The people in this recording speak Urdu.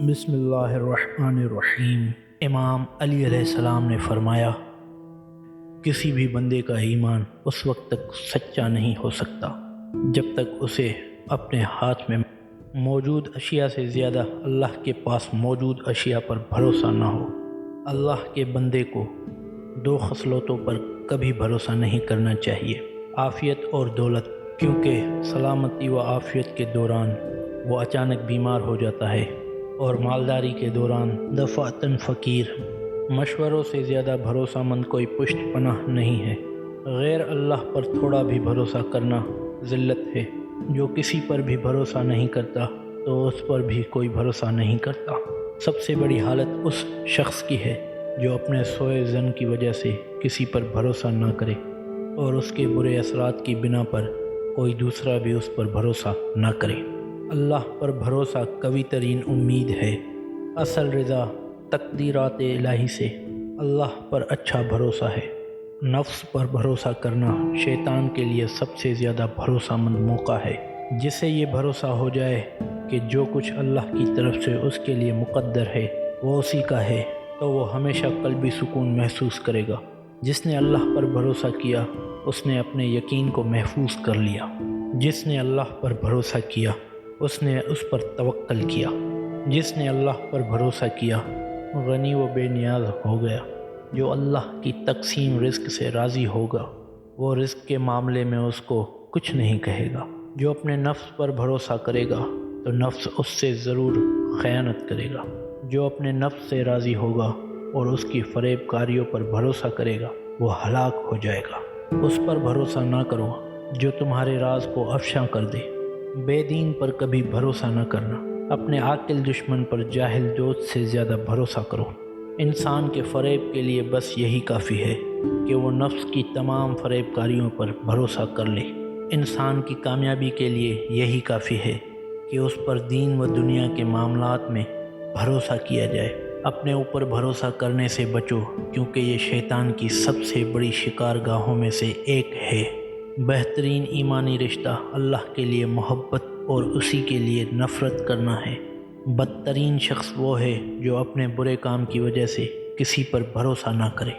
بسم اللہ الرحمن الرحیم۔ امام علی علیہ السلام نے فرمایا، کسی بھی بندے کا ایمان اس وقت تک سچا نہیں ہو سکتا جب تک اسے اپنے ہاتھ میں موجود اشیاء سے زیادہ اللہ کے پاس موجود اشیاء پر بھروسہ نہ ہو۔ اللہ کے بندے کو دو خصلتوں پر کبھی بھروسہ نہیں کرنا چاہیے: عافیت اور دولت، کیونکہ سلامتی و عافیت کے دوران وہ اچانک بیمار ہو جاتا ہے اور مالداری کے دوران دفعتاً فقیر۔ مشوروں سے زیادہ بھروسہ مند کوئی پشت پناہ نہیں ہے۔ غیر اللہ پر تھوڑا بھی بھروسہ کرنا ذلت ہے۔ جو کسی پر بھی بھروسہ نہیں کرتا تو اس پر بھی کوئی بھروسہ نہیں کرتا۔ سب سے بڑی حالت اس شخص کی ہے جو اپنے سوء ظن کی وجہ سے کسی پر بھروسہ نہ کرے اور اس کے برے اثرات کی بنا پر کوئی دوسرا بھی اس پر بھروسہ نہ کرے۔ اللہ پر بھروسہ قوی ترین امید ہے۔ اصل رضا تقدیرات الہی سے اللہ پر اچھا بھروسہ ہے۔ نفس پر بھروسہ کرنا شیطان کے لیے سب سے زیادہ بھروسہ مند موقع ہے۔ جسے یہ بھروسہ ہو جائے کہ جو کچھ اللہ کی طرف سے اس کے لیے مقدر ہے وہ اسی کا ہے، تو وہ ہمیشہ قلبی سکون محسوس کرے گا۔ جس نے اللہ پر بھروسہ کیا اس نے اپنے یقین کو محفوظ کر لیا۔ جس نے اللہ پر بھروسہ کیا اس نے اس پر توکل کیا۔ جس نے اللہ پر بھروسہ کیا غنی و بے نیاز ہو گیا۔ جو اللہ کی تقسیم رزق سے راضی ہوگا وہ رزق کے معاملے میں اس کو کچھ نہیں کہے گا۔ جو اپنے نفس پر بھروسہ کرے گا تو نفس اس سے ضرور خیانت کرے گا۔ جو اپنے نفس سے راضی ہوگا اور اس کی فریب کاریوں پر بھروسہ کرے گا وہ ہلاک ہو جائے گا۔ اس پر بھروسہ نہ کرو جو تمہارے راز کو افشاں کر دے۔ بے دین پر کبھی بھروسہ نہ کرنا۔ اپنے عاقل دشمن پر جاہل دوست سے زیادہ بھروسہ کرو۔ انسان کے فریب کے لیے بس یہی کافی ہے کہ وہ نفس کی تمام فریب کاریوں پر بھروسہ کر لے۔ انسان کی کامیابی کے لیے یہی کافی ہے کہ اس پر دین و دنیا کے معاملات میں بھروسہ کیا جائے۔ اپنے اوپر بھروسہ کرنے سے بچو، کیونکہ یہ شیطان کی سب سے بڑی شکار گاہوں میں سے ایک ہے۔ بہترین ایمانی رشتہ اللہ کے لیے محبت اور اسی کے لیے نفرت کرنا ہے۔ بدترین شخص وہ ہے جو اپنے برے کام کی وجہ سے کسی پر بھروسہ نہ کرے۔